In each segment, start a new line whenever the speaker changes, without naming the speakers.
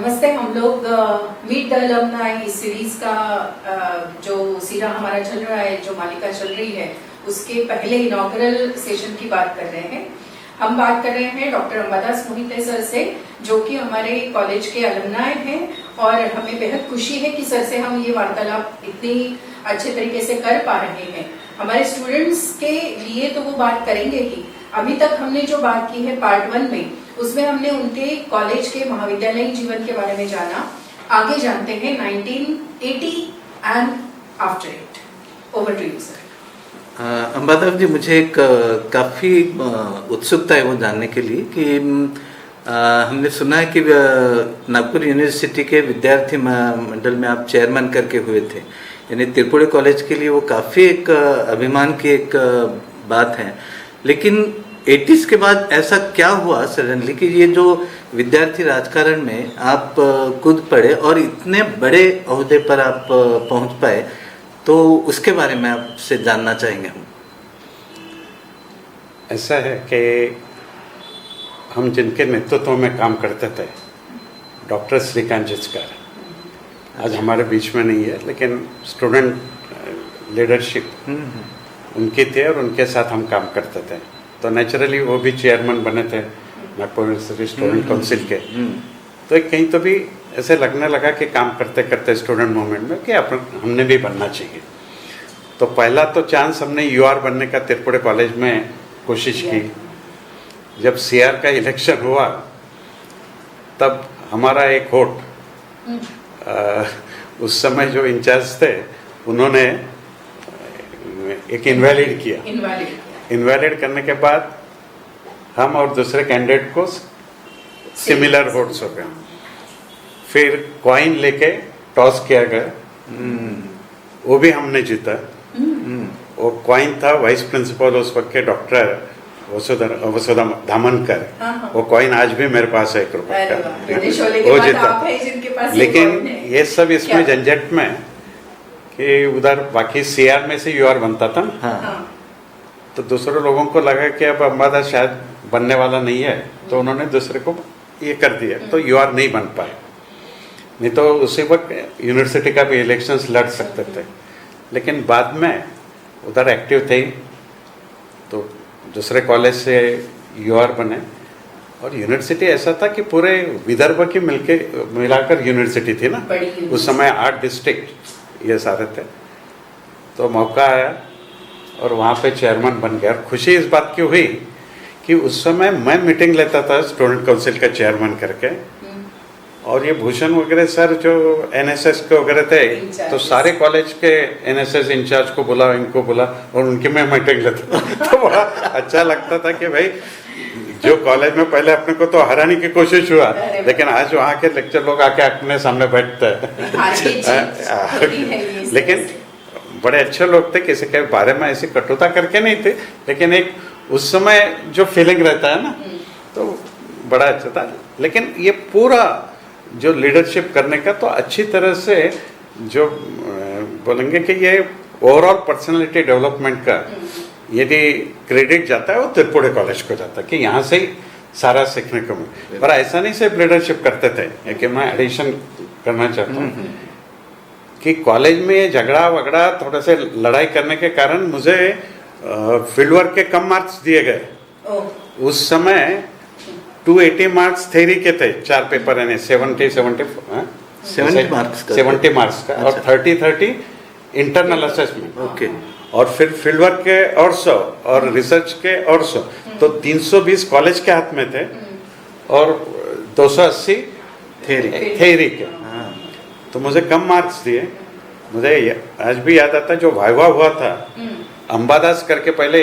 नमस्ते। हम लोग मीट द अलुमनाई इस सीरीज का जो सीरा हमारा चल रहा है, जो मालिका चल रही है, उसके पहले इनॉग्रल सेशन की बात कर रहे हैं। हम बात कर रहे हैं डॉक्टर अंबादास मोहिते सर से, जो कि हमारे कॉलेज के अलुमनाई हैं, और हमें बेहद खुशी है कि सर से हम ये वार्तालाप इतनी अच्छे तरीके से कर पा रहे हैं। हमारे स्टूडेंट्स के लिए तो वो बात करेंगे ही। अभी तक हमने जो बात की है पार्ट 1 में, उसमें हमने उनके कॉलेज के महाविद्यालयीन जीवन के बारे में जाना। आगे जानते हैं 1980 and after it. Over to you sir.
Ambadas ji, मुझे एक काफ़ी उत्सुकता है वो जानने के लिए कि हमने सुना है कि नागपुर यूनिवर्सिटी के विद्यार्थी मंडल में आप चेयरमैन करके हुए थे, यानी त्रिपुरा कॉलेज के लिए वो काफ़ी एक अभिमान की एक बात है। लेकिन 80s के बाद ऐसा क्या हुआ सडनली कि ये जो विद्यार्थी राजकारण में आप कूद पड़े और इतने बड़े ओहदे पर आप पहुंच पाए, तो उसके बारे में आपसे जानना चाहेंगे हम।
ऐसा है कि हम जिनके नेतृत्व में काम करते थे, डॉक्टर श्रीकांत जिचकर आज हमारे बीच में नहीं है, लेकिन स्टूडेंट लीडरशिप उनकी थे और उनके साथ हम काम करते थे। तो नेचुरली वो भी चेयरमैन बने थे नागपुर यूनिवर्सिटी स्टूडेंट काउंसिल के। तो एक कहीं तो भी ऐसे लगने लगा कि काम करते करते स्टूडेंट मूवमेंट में कि हमने भी बनना चाहिए। तो पहला तो चांस हमने यूआर बनने का त्रिपुरा कॉलेज में कोशिश की। जब सीआर का इलेक्शन हुआ तब हमारा एक वोट उस समय जो इंचार्ज थे उन्होंने एक इनवैलिड किया। इनवैलिड करने के बाद हम और दूसरे कैंडिडेट को सिमिलर वोट्स हो गए। फिर कॉइन लेके टॉस किया गया, वो भी हमने जीता। वो कॉइन था वाइस प्रिंसिपल उस वक्त के डॉक्टर वसुधा धामनकर। वो कॉइन आज भी मेरे पास है, 1 रुपए का, वो जीता। लेकिन ये सब इसमें झंझट में कि उधर बाकी सीआर में से यूआर बनता था। तो दूसरे लोगों को लगा कि अब अंबादास शायद बनने वाला नहीं है, तो उन्होंने दूसरे को ये कर दिया, तो यूआर नहीं बन पाए। नहीं तो उसी वक्त यूनिवर्सिटी का भी इलेक्शंस लड़ सकते थे। लेकिन बाद में उधर एक्टिव थे, तो दूसरे कॉलेज से यूआर बने। और यूनिवर्सिटी ऐसा था कि पूरे विदर्भ की मिलाकर यूनिवर्सिटी थी ना, उस समय 8 डिस्ट्रिक्ट ये सारे थे। तो मौका आया और वहाँ पे चेयरमैन बन गया। और खुशी इस बात की हुई कि उस समय मैं मीटिंग लेता था स्टूडेंट काउंसिल का चेयरमैन करके, और ये भूषण वगैरह सर जो एनएसएस के वगैरह थे, तो सारे कॉलेज के एनएसएस इंचार्ज को बुला, इनको बुला, और उनकी मैं मीटिंग लेता था। तो बड़ा अच्छा लगता था कि भाई जो कॉलेज में पहले अपने को तो हराने की कोशिश हुआ, लेकिन आज वहाँ के लेक्चर लोग आके अपने सामने बैठते हैं। लेकिन बड़े अच्छे लोग थे, किसी के बारे में ऐसी कटुता करके नहीं थे, लेकिन एक उस समय जो फीलिंग रहता है ना, तो बड़ा अच्छा था। लेकिन ये पूरा जो लीडरशिप करने का, तो अच्छी तरह से जो बोलेंगे कि ये ओवरऑल पर्सनालिटी डेवलपमेंट का यदि क्रेडिट जाता है वो त्रिपुरा कॉलेज को जाता है कि यहाँ से ही सारा सीखने को मिले। पर ऐसा नहीं सिर्फ लीडरशिप करते थे, कि मैं एडिशन करना चाहता हूँ कि कॉलेज में झगड़ा वगड़ा थोड़ा से लड़ाई करने के कारण मुझे फील्ड वर्क के कम मार्क्स दिए गए। उस समय 280 मार्क्स थ्योरी के थे, 4 पेपर यानी 70 मार्क्स का, और 30 इंटरनल असेसमेंट।
ओके।
और फिर फील्ड वर्क के और 100 और रिसर्च के और 100, तो 320 कॉलेज के हाथ में थे और 280 थ्योरी के। तो मुझे कम मार्क्स दिए। मुझे आज भी याद आता है जो वाइवा हुआ था, अंबादास करके पहले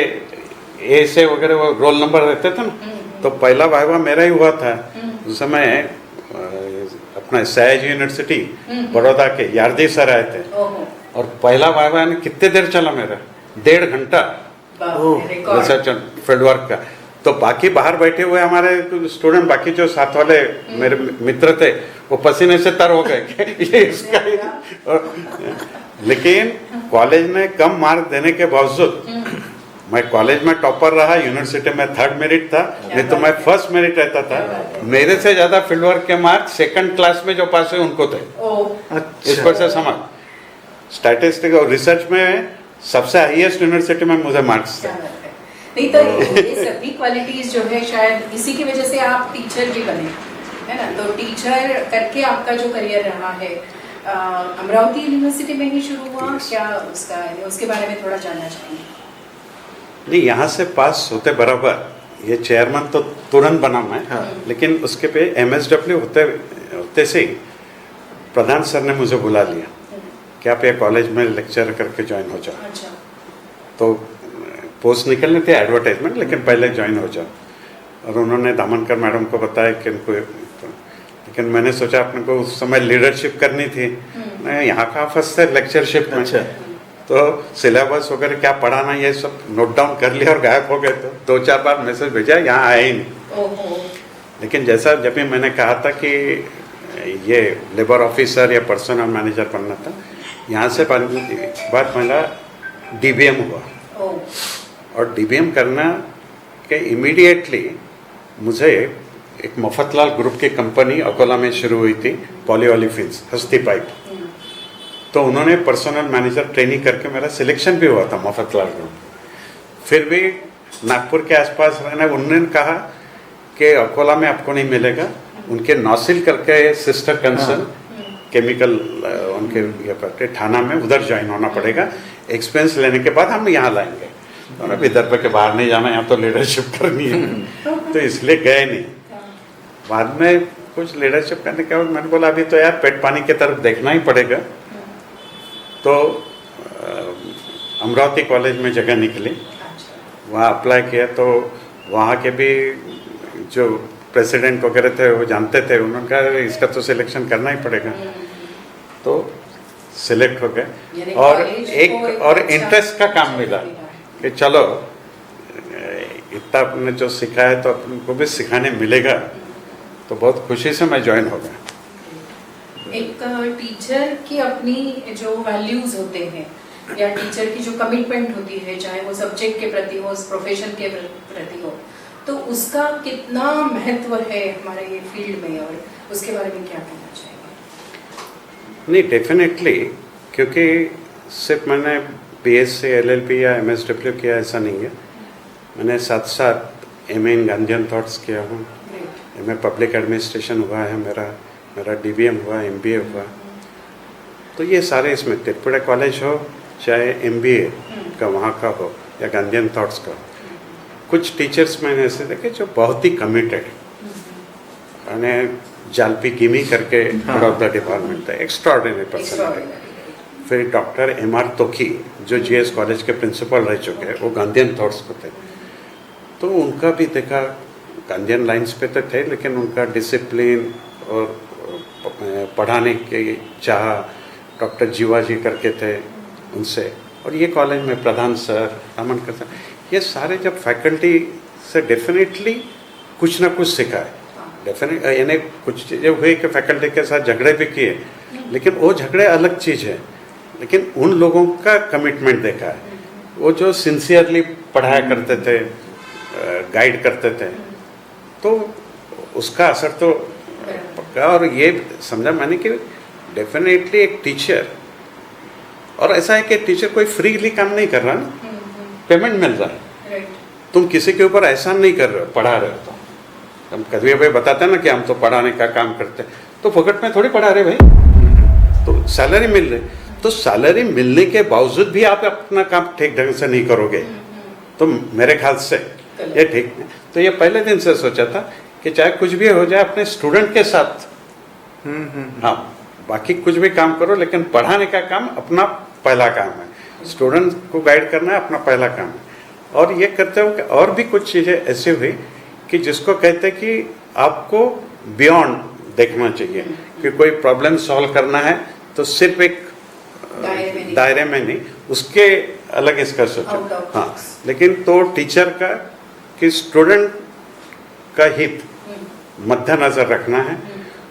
ए से वगैरह वो रोल नंबर रहते थे ना, तो पहला वाइवा मेरा ही हुआ था। उस समय अपना सयाजी यूनिवर्सिटी बड़ौदा के यारदी सर आए थे, और पहला वाइवा ने कितने देर चला मेरा, 1.5 घंटा रिसर्च फील्ड वर्क का। तो बाकी बाहर बैठे हुए हमारे स्टूडेंट, बाकी जो साथ वाले मेरे मित्र थे, वो पसीने से तर हो गए ये इसका ही। लेकिन कॉलेज ने कम मार्क देने के बावजूद मैं कॉलेज में टॉपर रहा, यूनिवर्सिटी में 3rd मेरिट था, नहीं तो मैं 1st मेरिट रहता था। मेरे से ज्यादा फील्ड वर्क के मार्क्स 2nd क्लास में जो पास हुए उनको थे। इस पर से समझ, स्टैटिस्टिक और रिसर्च में सबसे हाईएस्ट यूनिवर्सिटी में मुझे मार्क्स थे।
नहीं तो ये सभी क्वालिटीज जो है शायद इसी की वजह से आप टीचर भी बने, है ना। तो टीचर करके आपका जो करियर रहा है अमरावती यूनिवर्सिटी में ही शुरू हुआ, क्या उसके बारे में थोड़ा जानना चाहेंगे?
नहीं, यहाँ से पास होते बराबर ये चेयरमैन तो तुरंत बना मैं, लेकिन उसके पे MSW होते से ही प्रधान सर ने मुझे बुला लिया कि आप ये कॉलेज में लेक्चर करके ज्वाइन हो जाओ।
अच्छा।
तो पोस्ट निकलने थे एडवर्टाइजमेंट, लेकिन पहले ज्वाइन हो जाओ। और उन्होंने दामनकर मैडम को बताया कि इनको, लेकिन मैंने सोचा अपने को उस समय लीडरशिप करनी थी, मैं यहाँ का फर्स्ट है लेक्चरशिप में।
अच्छा।
तो सिलेबस वगैरह क्या पढ़ाना ये सब नोट डाउन कर लिया और गायब हो गए। तो 2-4 बार मैसेज भेजा, यहाँ आए ही नहीं। लेकिन जैसा जब भी मैंने कहा था कि ये लेबर ऑफिसर या पर्सनल मैनेजर बनना था, यहाँ से बाद मेरा DBM हुआ। और DBM करना के इमीडिएटली मुझे एक मफतलाल ग्रुप की कंपनी अकोला में शुरू हुई थी, पॉलीओलिफिन्स हस्ती पाइप। तो उन्होंने पर्सनल मैनेजर ट्रेनिंग करके मेरा सिलेक्शन भी हुआ था मफतलाल ग्रुप। फिर भी नागपुर के आसपास रहना, उन्होंने कहा कि अकोला में आपको नहीं मिलेगा, उनके नौसिल करके सिस्टर कंसर्न केमिकल उनके ये फैक्ट्री थाना में, उधर ज्वाइन होना पड़ेगा, एक्सपीरियंस लेने के बाद हम यहाँ लाएंगे। तो विदर्भ के बाहर नहीं जाना, यहाँ तो लीडरशिप करनी है। तो इसलिए गए नहीं। बाद में कुछ लीडरशिप करने के बाद मैंने बोला अभी तो यार पेट पानी की तरफ देखना ही पड़ेगा। तो अमरावती कॉलेज में जगह निकली, वहाँ अप्लाई किया। तो वहाँ के भी जो प्रेसिडेंट वगैरह थे वो जानते थे, उन्होंने कहा इसका तो सिलेक्शन करना ही पड़ेगा। तो सिलेक्ट हो गए और एक और इंटरेस्ट का काम मिला कि चलो इतना आपने जो सीखा है तो अपन को भी सिखाने मिलेगा। तो बहुत खुशी से मैं ज्वाइन हो गया।
एक टीचर की अपनी जो वैल्यूज होते हैं या टीचर की जो कमिटमेंट होती है, चाहे वो सब्जेक्ट के प्रति हो, प्रोफेशन के प्रति हो, तो उसका कितना महत्व है हमारे ये फील्ड में, और उसके बारे में क्या कहना चाहिए?
नहीं, डेफिनेटली, क्योंकि सिर्फ मैंने BSc LLB या MSW किया ऐसा नहीं है। मैंने साथ साथ MA इन गांधीयन थॉट्स किया हूँ, MA पब्लिक एडमिनिस्ट्रेशन हुआ है मेरा DBM हुआ, MBA हुआ। तो ये सारे इसमें त्रिपुरा कॉलेज हो, चाहे MBA का वहाँ का हो या गांधीयन थॉट्स का। कुछ टीचर्स मैंने ऐसे देखे जो बहुत ही कमिटेड, मैंने जालपी गिमी करके हेड ऑफ द डिपार्टमेंट थे, एक्स्ट्राऑर्डिनरी पर्सन। फिर डॉक्टर MR तोखी जो GS कॉलेज के प्रिंसिपल रह चुके हैं, वो गांधीयन थॉट्स को थे। तो उनका भी देखा, गांधीयन लाइंस पे तो थे, लेकिन उनका डिसिप्लिन और पढ़ाने की चाह, डॉक्टर जीवाजी करके थे उनसे। और ये कॉलेज में प्रधान सर, रामनकर सर, ये सारे जब फैकल्टी से डेफिनेटली कुछ ना कुछ सीखा है। डेफिनेट यानी कुछ चीज़ें हुई कि फैकल्टी के साथ झगड़े भी किए, लेकिन वो झगड़े अलग चीज़ है। लेकिन उन लोगों का कमिटमेंट देखा है, वो जो सिंसियरली पढ़ाया करते थे, गाइड करते थे, तो उसका असर तो पक्का। और ये समझा मैंने कि डेफिनेटली एक टीचर, और ऐसा है कि टीचर कोई फ्रीली काम नहीं कर रहा ना, पेमेंट मिल रहा है। तुम किसी के ऊपर एहसान नहीं कर रहे हो, पढ़ा रहे हो। तो हम कभी भाई बताते हैं ना कि हम तो पढ़ाने का काम करते हैं, तो फोकट में थोड़ी पढ़ा रहे भाई, तो सैलरी मिल रही। तो सैलरी मिलने के बावजूद भी आप अपना काम ठीक ढंग से नहीं करोगे, तो मेरे ख्याल से ये ठीक नहीं। तो ये पहले दिन से सोचा था कि चाहे कुछ भी हो जाए अपने स्टूडेंट के साथ, हाँ बाकी कुछ भी काम करो, लेकिन पढ़ाने का काम अपना पहला काम है, स्टूडेंट को गाइड करना है अपना पहला काम है। और ये करते हो कि और भी कुछ चीज़ें ऐसी हुई कि जिसको कहते हैं कि आपको बियॉन्ड देखना चाहिए, कि कोई प्रॉब्लम सॉल्व करना है तो सिर्फ एक दायरे में नहीं, उसके अलग इसका सोचो। हाँ, लेकिन तो टीचर का कि स्टूडेंट का हित मद्देनजर रखना है,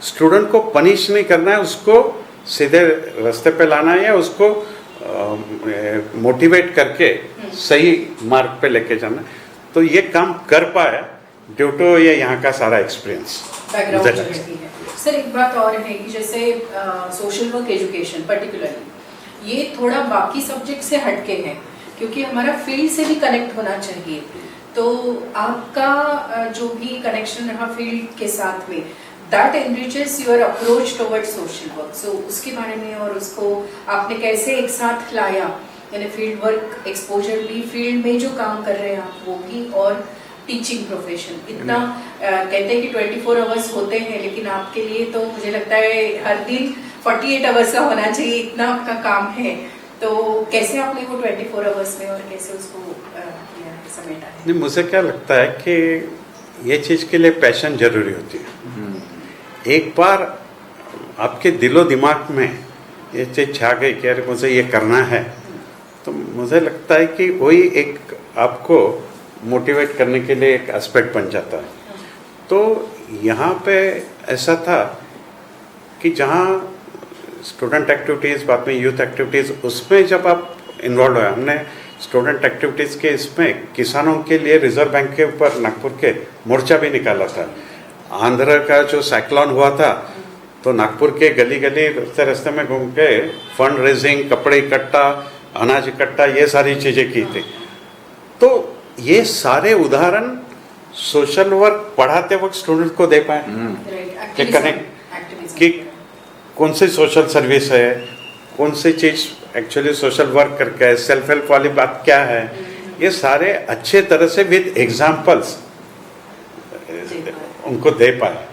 स्टूडेंट को पनिश नहीं करना है, उसको सीधे रास्ते पे लाना है, या उसको मोटिवेट करके सही मार्ग पे लेके जाना, तो ये काम कर पाया ड्यू टू ये यहाँ का सारा एक्सपीरियंस।
बैकग्राउंड जो रहती है। सर एक बात और है कि जैसे सोशल वर्क एजुकेशन पर्टिकुलरली ये थोड़ा बाकी सब्जेक्ट से हटके है, क्योंकि हमारा फील्ड से भी कनेक्ट होना चाहिए। तो आपका जो भी कनेक्शन रहा फील्ड के साथ में, that enriches your approach towards social work. So उसके बारे में और उसको आपने कैसे एक साथ लाया, यानी फील्ड वर्क एक्सपोजर भी, फील्ड में जो काम कर रहे हैं आप वो भी, और टीचिंग प्रोफेशन इतना कहते हैं कि 24 आवर्स होते हैं, लेकिन आपके लिए तो मुझे लगता है हर दिन 48 आवर्स का होना चाहिए, इतना आपका काम है। तो कैसे आपने वो 24 आवर्स में और कैसे उसको किया है, समेटा है?
नहीं, मुझे क्या लगता है कि ये चीज़ के लिए पैशन जरूरी होती है। एक बार आपके दिलो दिमाग में ये चीज़ छा गई कि अरे मुझे ये करना है, तो मुझे लगता है कि वही एक आपको मोटिवेट करने के लिए एक एस्पेक्ट बन जाता है। तो यहाँ पे ऐसा था कि जहाँ स्टूडेंट एक्टिविटीज़, बाद में यूथ एक्टिविटीज़, उसमें जब आप इन्वॉल्व हुए, हमने स्टूडेंट एक्टिविटीज़ के इसमें किसानों के लिए रिजर्व बैंक के ऊपर नागपुर के मोर्चा भी निकाला था। आंध्र का जो साइक्लोन हुआ था, तो नागपुर के गली गली रास्ते रास्ते में घूम के फंड रेजिंग, कपड़े इकट्ठा, अनाज इकट्ठा, ये सारी चीज़ें की थी। तो ये सारे उदाहरण सोशल वर्क पढ़ाते वक्त स्टूडेंट को दे पाए कि कनेक्ट कि कौन सी सोशल सर्विस है, कौन सी चीज़ एक्चुअली सोशल वर्क करके है, सेल्फ हेल्प वाली बात क्या है, ये सारे अच्छे तरह से विद एग्जाम्पल्स उनको दे पाए।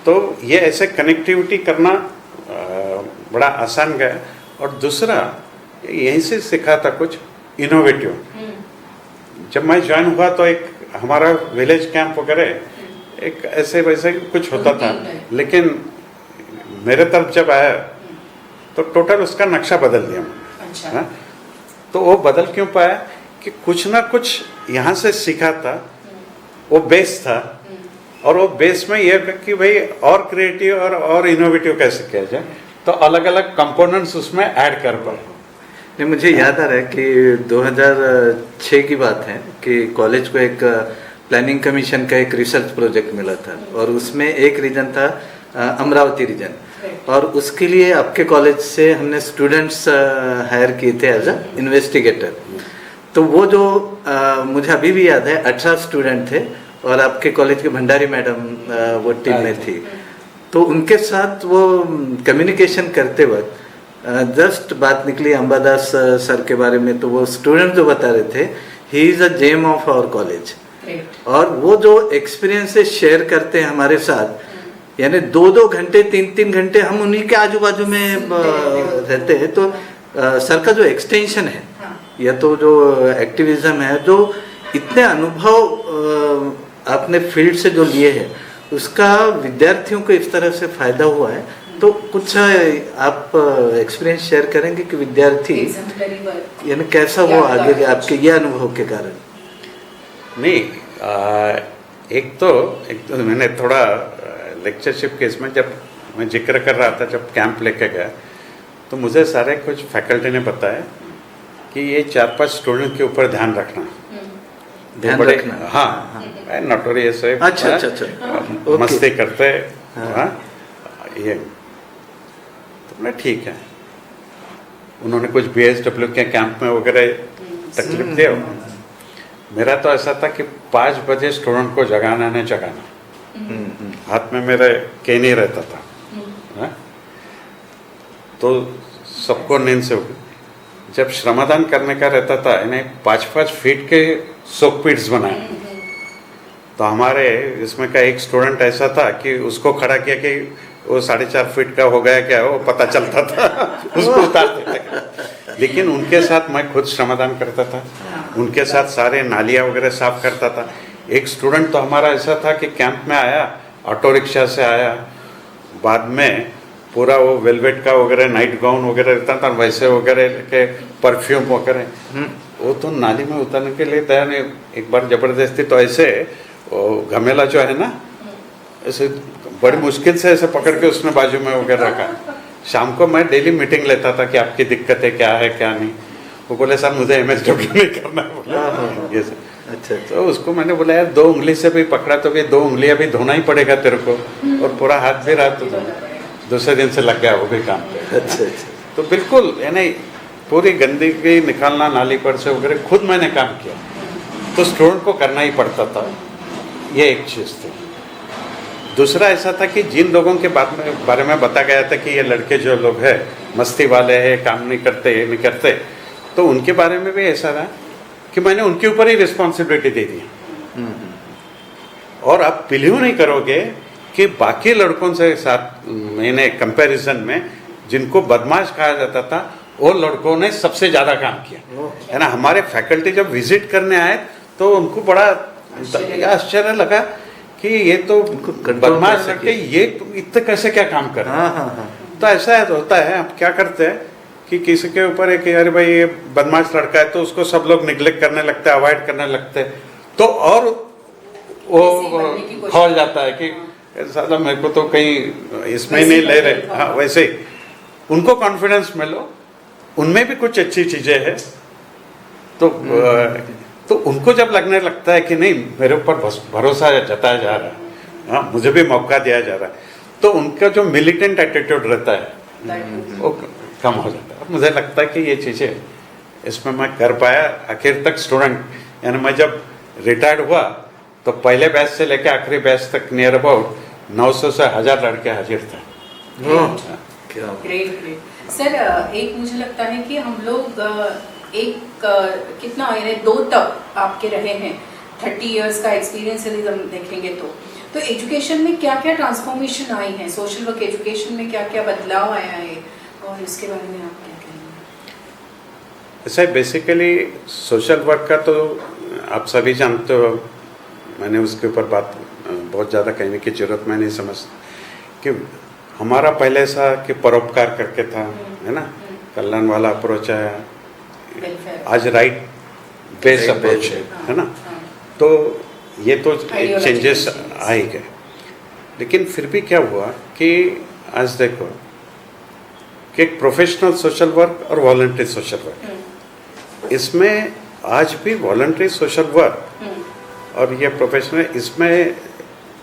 तो ये ऐसे कनेक्टिविटी करना बड़ा आसान गया। और दूसरा यहीं से सीखा था कुछ इनोवेटिव। जब मैं ज्वाइन हुआ तो एक हमारा विलेज कैंप वगैरह एक ऐसे वैसे कुछ होता था, लेकिन मेरे तरफ जब आया तो टोटल उसका नक्शा बदल दिया मैंने।
अच्छा।
तो वो बदल क्यों पाया कि कुछ ना कुछ यहाँ से सीखा था, वो बेस था, और वो बेस में ये कि भाई और क्रिएटिव और इनोवेटिव कैसे किया जाए, तो अलग अलग कंपोनेंट्स उसमें ऐड कर पाए।
नहीं, मुझे याद आ रहा है कि 2006 की बात है कि कॉलेज को एक प्लानिंग कमीशन का एक रिसर्च प्रोजेक्ट मिला था, और उसमें एक रीजन था अमरावती रीजन, और उसके लिए आपके कॉलेज से हमने स्टूडेंट्स हायर किए थे एज अ इन्वेस्टिगेटर। तो वो जो मुझे अभी भी याद है 18 स्टूडेंट थे, और आपके कॉलेज के भंडारी मैडम वो टीम में थी। तो उनके साथ वो कम्युनिकेशन करते वक्त जस्ट बात निकली अंबादास सर के बारे में। तो वो स्टूडेंट जो बता रहे थे, he is a gem of our college, और वो जो एक्सपीरियंसेस शेयर करते हैं हमारे साथ, यानी 2-2 घंटे 3-3 घंटे हम उन्हीं के आजू बाजू में रहते हैं। तो सर का जो एक्सटेंशन है, या तो जो एक्टिविज्म है, जो इतने अनुभव आपने फील्ड से जो लिए हैं, उसका विद्यार्थियों को इस तरह से फायदा हुआ है। तो कुछ आप एक्सपीरियंस शेयर करेंगे कि विद्यार्थी यानी कैसा वो आगे गया आपके ये अनुभव के कारण?
नहीं, एक तो मैंने थोड़ा लेक्चरशिप के इसमें जब मैं जिक्र कर रहा था, जब कैंप लेके गया, तो मुझे सारे कुछ फैकल्टी ने बताया कि ये 4-5 स्टूडेंट के ऊपर ध्यान रखना,
ध्यान रखना।
हाँ, नोटोरियस है।
अच्छा,
मस्ती करते। हाँ, ये तो मैं ठीक है। उन्होंने कुछ BSW के कैंप में वगैरह तकलीफ दिया। मेरा तो ऐसा था कि 5 बजे स्टूडेंट को जगाना, हाथ में मेरे केन ही रहता था। हाँ? तो सबको नींद से उठी। जब श्रमदान करने का रहता था, इन्हें 5-5 फीट के सोकपीट्स बनाए। तो हमारे इसमें का एक स्टूडेंट ऐसा था कि उसको खड़ा किया कि वो 4.5 फीट का हो गया क्या, वो पता चलता था। उसको उतार देते थे। लेकिन उनके साथ मैं खुद श्रमदान करता था, उनके साथ सारे नालियाँ वगैरह साफ करता था। एक स्टूडेंट तो हमारा ऐसा था कि कैंप में आया, ऑटो रिक्शा से आया, बाद में पूरा वो वेलवेट का वगैरह नाइट गाउन वगैरह रहता था, वैसे वगैरह के परफ्यूम वगैरह, वो तो नाली में उतरने के लिए तैयार नहीं। एक बार जबरदस्ती तो ऐसे घमेला जो है ना, ऐसे बड़ी मुश्किल से ऐसे पकड़ के उसने बाजू में वगैरह रखा। शाम को मैं डेली मीटिंग लेता था कि आपकी दिक्कतें क्या है क्या नहीं। वो बोले सर मुझे MSW नहीं करना है, बोले ये सर।
अच्छा
तो उसको मैंने बोला यार 2 उंगली से भी पकड़ा तो भी 2 उंगलियां भी धोना ही पड़ेगा तेरे को, और पूरा हाथ भी रात तो दूसरे दिन से लग गया वो भी काम पे।
अच्छा अच्छा।
तो बिल्कुल यानी पूरी गंदगी निकालना नाली पर से वगैरह खुद मैंने काम किया, तो स्टूडेंट को करना ही पड़ता था, ये एक चीज़ थी। दूसरा ऐसा था कि जिन लोगों के बारे में बताया गया था कि ये लड़के जो लोग हैं मस्ती वाले हैं, काम नहीं करते, ये नहीं करते, तो उनके बारे में भी ऐसा रहा कि मैंने उनके ऊपर ही रिस्पॉन्सिबिलिटी दे दी। और आप बिलीव नहीं करोगे कि बाकी लड़कों से साथ मैंने कंपैरिजन में जिनको बदमाश कहा जाता था वो लड़कों ने सबसे ज़्यादा काम किया, है ना। हमारे फैकल्टी जब विजिट करने आए तो उनको बड़ा आश्चर्य लगा कि ये तो बदमाश लड़के, ये इतने कैसे क्या काम कर रहे हैं। तो ऐसा होता है, आप क्या करते हैं कि किसी के ऊपर है कि अरे भाई ये बदमाश लड़का है, तो उसको सब लोग निग्लेक्ट करने लगते हैं, अवॉइड करने लगते हैं, तो और वो खोल जाता है कि साला मेरे को तो कहीं इसमें नहीं ले रहे। हाँ, वैसे ही उनको कॉन्फिडेंस मिलो, उनमें भी कुछ अच्छी चीजें हैं, तो उनको जब लगने लगता है कि नहीं मेरे ऊपर भरोसा जताया जा रहा है, हाँ मुझे भी मौका दिया जा रहा है, तो उनका जो मिलिटेंट एटीट्यूड रहता है वो कम हो जाता है। मुझे लगता है कि ये चीज़ें इसमें मैं कर पाया आखिर तक। स्टूडेंट यानी मैं जब रिटायर्ड हुआ तो पहले बैच से लेकर आखिरी बैच तक नियर अबाउट 900 से 1000 लड़के हाजिर थे।
ग्रेट ग्रेट सर, एक मुझे लगता है कि हम लोग एक कितना यानी 2 तक आपके रहे हैं, 30 इयर्स का एक्सपीरियंस यदि हम देखेंगे तो एजुकेशन में क्या क्या ट्रांसफॉर्मेशन आई है, सोशल वर्क एजुकेशन में क्या क्या बदलाव आया है, और इसके बारे में आप क्या कहेंगे?
ऐसा बेसिकली सोशल वर्क का तो आप सभी जानते हो, मैंने उसके ऊपर बात बहुत ज़्यादा कहने की जरूरत मैं नहीं समझता कि हमारा पहले ऐसा कि परोपकार करके था, है ना, कल्याण वाला अप्रोच है, आज राइट बेस्ड अप्रोच है ना। तो ये तो चेंजेस आ ही गए, लेकिन फिर भी क्या हुआ कि आज देखो कि एक प्रोफेशनल सोशल वर्क और वॉलंटरी सोशल वर्क, इसमें आज भी वॉलंटरी सोशल वर्क और ये प्रोफेशनल, इसमें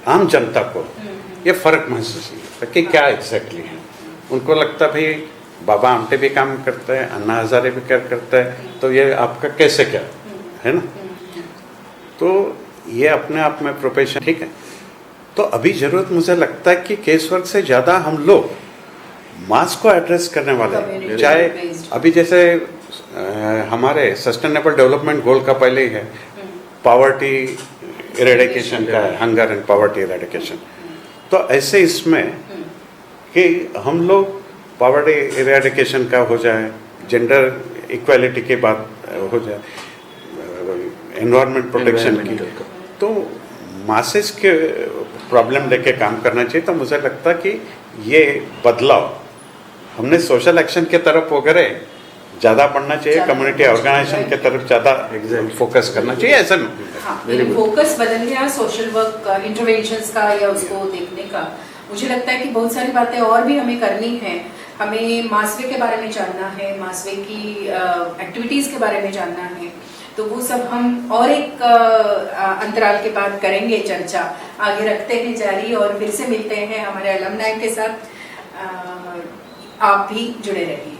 आम जनता को ये फर्क महसूस नहीं होता कि क्या एग्जैक्टली है। उनको लगता भाई बाबा आमटे भी काम करते हैं, अन्ना हजारे भी क्या करते हैं, तो ये आपका कैसे क्या है ना। तो ये अपने आप में प्रोफेशन ठीक है। तो अभी जरूरत मुझे लगता है कि केस वर्क से ज़्यादा हम लोग मास को एड्रेस करने वाले, चाहे अभी जैसे हमारे सस्टेनेबल डेवलपमेंट गोल का पहले ही है पॉवर्टी इरेडिकेशन का है, हंगर एंड पॉवर्टी इरेडिकेशन। तो ऐसे इसमें कि हम लोग पॉवर्टी इरेडिकेशन का हो जाए, जेंडर इक्वालिटी के बाद हो जाए, एनवायरनमेंट प्रोटेक्शन की, तो मासेस के प्रॉब्लम लेके काम करना चाहिए। तो मुझे लगता कि ये बदलाव हमने सोशल एक्शन के तरफ वगैरह ज़्यादा बढ़ना चाहिए, कम्युनिटी ऑर्गेनाइजेशन के तरफ ज़्यादा फोकस करना चाहिए, ऐसा नहीं।
फोकस बदल गया सोशल वर्क इंटरवेंशंस का या उसको देखने का। मुझे लगता है कि बहुत सारी बातें और भी हमें करनी है। हमें मासवे के बारे में जानना है, मासवे की एक्टिविटीज़ के बारे में जानना है, तो वो सब हम और एक अंतराल के बाद करेंगे, चर्चा आगे रखते हैं जारी, और फिर से मिलते हैं हमारे अलमनाई के साथ। आप भी जुड़े रहिए।